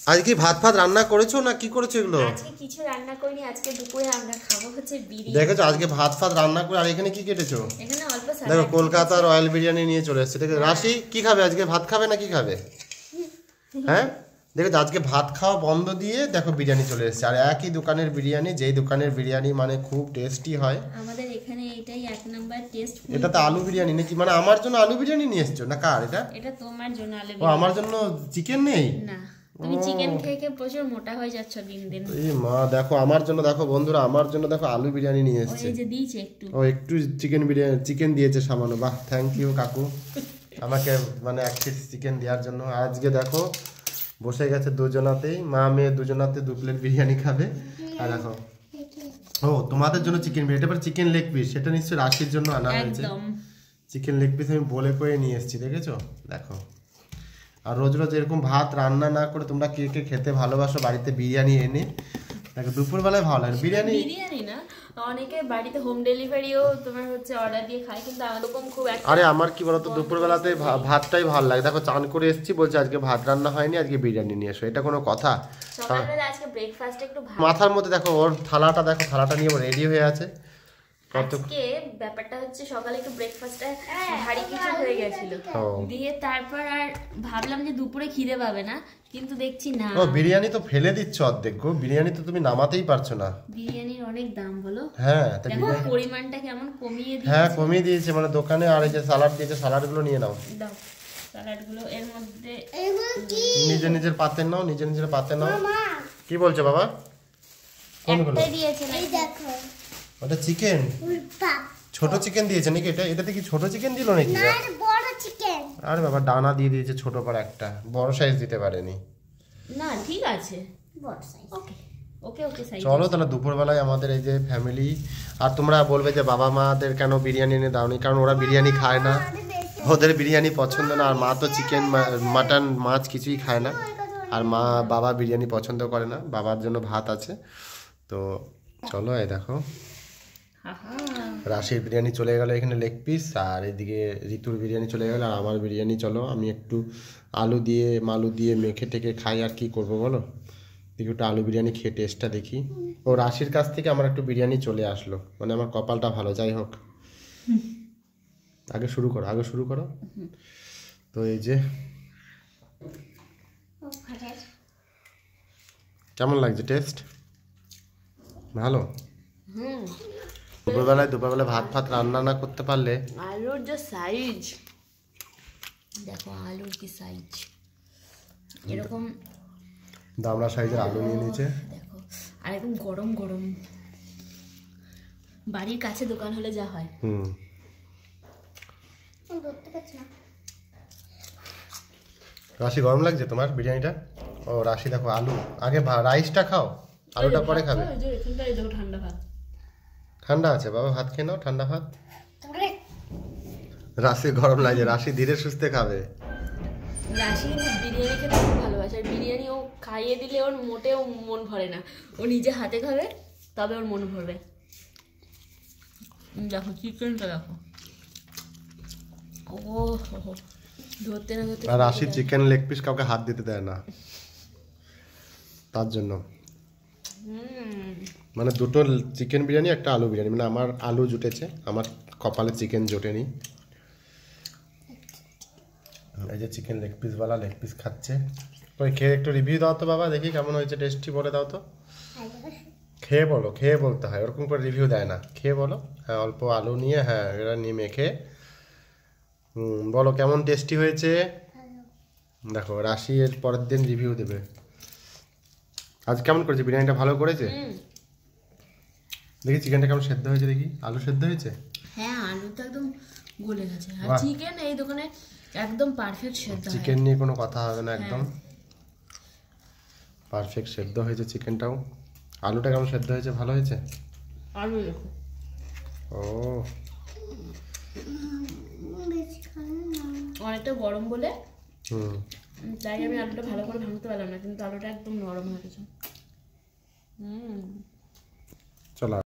আজকে ভাত ফাত রান্না করেছো না কি করেছো এগুলো? আজকে কিছু রান্না করিনি, আজকে দুপুরে আমরা খাবো হচ্ছে বিরিয়ানি। দেখেছো আজকে ভাত ফাত রান্না করে আর এখানে কি কেটেছো? এখানে অল্প দেখো সালাদ। কলকাতা রয়্যাল বিরিয়ানি নিয়ে চলে এসেছে। দেখো রাশি কি খাবে আজকে, ভাত খাবে না কি খাবে? হ্যাঁ দেখো আজকে ভাত খাওয়া বন্ধ দিয়ে দেখো বিরিয়ানি চলে এসেছে, আর একই দোকানের বিরিয়ানি, যেই দোকানের বিরিয়ানি মানে খুব টেস্টি হয়। আমাদের এখানে এটাই এক নাম্বার টেস্ট। এটা তো আলু বিরিয়ানি নাকি, মানে আমার জন্য আলু বিরিয়ানি নিয়ে এসেছো না কার এটা? এটা তোমার জন্য আলু ও বিরিয়ানি। আমার জন্য চিকেন নেই? না, তুমি চিকেন খেয়ে খেয়ে প্রচুর মোটা হয়ে যাচ্ছ দিন দিন। এই মা দেখো আমার জন্য, দেখো বন্ধুরা আমার জন্য দেখো আলু বিরিয়ানি নিয়ে এসেছে। ওই যে দিয়েছে একটু। ও একটু চিকেন বিরিয়ানি, চিকেন দিয়েছে সামান্য। বাহ, থ্যাংক ইউ কাকু আমাকে মানে এক পিস চিকেন দেওয়ার জন্য। আজকে দেখো বসে গেছে দুজনাতেই, মা মেয়ে দুজনাতে 2 প্লেট বিরিয়ানি খাবে। আর দেখো ও তোমাদের জন্য চিকেন বিরিয়ানি, এটা চিকেন লেগ পিস, সেটা নিশ্চয়ই রাশির জন্য আনা হয়েছে। একদম চিকেন লেগ পিস আমি বলে করে নিয়ে এসেছি, দেখেছো দেখো। আর রোজ রোজ এরকম ভাত রান্না না করে তোমরা কে কে খেতে ভালোবাসো বাড়িতে বিরিয়ানি এনে, দেখো দুপুরবেলায় ভালো লাগে বিরিয়ানি। বিরিয়ানি না, অনেকে বাড়িতে হোম ডেলিভারিও তোমার হচ্ছে অর্ডার দিয়ে খায়, কিন্তু এরকম খুব একটা। আরে আমার কি বলতো দুপুরবেলাতে ভাতটাই ভালো লাগে। দেখো চান করে এসেছি, বলছে আজকে ভাত রান্না হয়নি, আজকে বিরিয়ানি নিয়ে এসো, এটা কোনো কথা? সকালবেলা আজকে ব্রেকফাস্টে একটু ভাত। মাথার মধ্যে দেখো ওর থালাটা, দেখো থালাটা নিয়ে রেডি হয়ে আছে। আজকে ব্যাপারটা হচ্ছে সকালে একটু ব্রেকফাস্টে ভারী কিছু হয়ে গেছিল, দিয়ে তারপর আর ভাবলাম যে দুপুরে খিদে পাবে না, কিন্তু দেখছি না। ও বিরিয়ানি তো ফেলে দিচ্ছ অর্ধেক গো, বিরিয়ানি তো তুমি নামাতেই পারছো না। বিরিয়ানির অনেক দাম বলো। হ্যাঁ দেখো পরিমাণটা কেমন কমিয়ে দিয়েছে। হ্যাঁ কমিয়ে দিয়েছে মানে দোকানে। আর এই যে সালাড দিয়েছে, সালাডগুলো নিয়ে নাও। দাও সালাডগুলো এর মধ্যে নিজের নিজের পাতে নাও, নিজের নিজের পাতে নাও। কি বলছো বাবা? একটাই দিয়েছে এই দেখো। ওটা চিকেন, ছোট চিকেন দিয়েছে নাকি? এটাতে কি ছোট চিকেন দিল নাকি? না বড় চিকেন। আরে বাবা ডানা দিয়ে দিয়েছে ছোট করে, একটা বড় সাইজ দিতে পারেনি। না ঠিক আছে, বড় সাইজ। ওকে ওকে ওকে সাইজ। চলো তাহলে দুপুরবেলায় আমাদের এই যে ফ্যামিলি, আর তোমরা বলবে যে বাবা মাদের কেন বিরিয়ানি এনে দাওনি, কারণ ওরা বিরিয়ানি খায় না, ওদের বিরিয়ানি পছন্দ না। আর মা তো চিকেন মাটন মাছ কিছুই খায় না, আর মা বাবা বিরিয়ানি পছন্দ করে না, বাবার জন্য ভাত আছে। তো চলো এই দেখো রাশির বিরিয়ানি চলে গেল এখানে লেগ পিস, আর এদিকে ঋতুর বিরিয়ানি চলে গেল, আর আমার বিরিয়ানি। চলো আমি একটু আলু দিয়ে মালু দিয়ে মেখে টেকে খাই, আর কি করবো বলো। দেখি একটু আলু বিরিয়ানি খেয়ে টেস্টটা দেখি। ও রাশির কাছ থেকে আমার একটু বিরিয়ানি চলে আসলো, মানে আমার কপালটা ভালো। যাই হোক আগে শুরু করো, আগে শুরু করো। তো এই যে কেমন লাগছে টেস্ট? ভালো। দুপুরবেলায় ভাত ফাত রান্না না করতে পারলে। আলুর যে সাইজ দেখো, আলুর কি সাইজ, এরকম দামড়া সাইজের আলু নিয়ে নিয়েছে দেখো, আর একদম গরম গরম। বাড়ির কাছে দোকান হলে যা হয়। রাশি গরম লাগছে তোমার বিরিয়ানিটা? ও রাশি দেখো আলু আগে, রাইসটা খাও, আলুটা পরে খাবে। ঠান্ডা ভাত, ঠান্ডা আছে বাবা, ভাত খেয়ে নাও, ঠান্ডা ভাত। রাশি গরম লাগছে, রাশি ধীরে সুস্থে খাবে। রাশি বিরিয়ানি খেতে খুব ভালোবাসে, আর বিরিয়ানি ও খাইয়ে দিলে ওর মোটেও মন ভরে না, ও নিজে হাতে খাবে তবে ওর মন ভরবে। দেখো চিকেনটা দেখো, ও ধরতে না ধরতে। আর রাশি চিকেন লেগ পিস কাউকে হাত দিতে দেয় না, তার জন্য। মানে দুটো চিকেন বিরিয়ানি একটা আলু বিরিয়ানি, মানে আমার আলু জুটেছে, আমার কপালে চিকেন জোটেনি। এই যে চিকেন লেগ পিসওয়ালা লেগ পিস খাচ্ছে। ওই খেয়ে একটু রিভিউ দাও তো বাবা, দেখি কেমন হয়েছে, টেস্টি বলে দাও তো। খেয়ে বলো, খেয়ে বলতে হয়, ওরকম করে রিভিউ দেয় না, খেয়ে বলো। হ্যাঁ অল্প আলু নিয়ে, হ্যাঁ এটা নিয়ে মেখে বলো কেমন টেস্টি হয়েছে। দেখো রাশি এর পরের দিন রিভিউ দেবে। আজ কেমন করেছে বিরিয়ানিটা? ভালো করেছে। দেখি চিকেনটা কেমন সেদ্ধ হয়েছে, দেখি আলু সেদ্ধ হয়েছে। হ্যাঁ আলু তো একদম গলে গেছে, আর চিকেন এই দোকানে একদম পারফেক্ট সেদ্ধ হয়। চিকেন নিয়ে কোনো কথা হবে না, একদম পারফেক্ট সেদ্ধ হয়েছে চিকেনটাও। আলুটা কেমন সেদ্ধ হয়েছে? ভালো হয়েছে। আলু দেখো, ও অনেকটা গরম বলে তাই আমি আলুটা ভালো করে ভাঙতে পারলাম না, কিন্তু আলুটা একদম নরম হয়ে গেছে। চলো।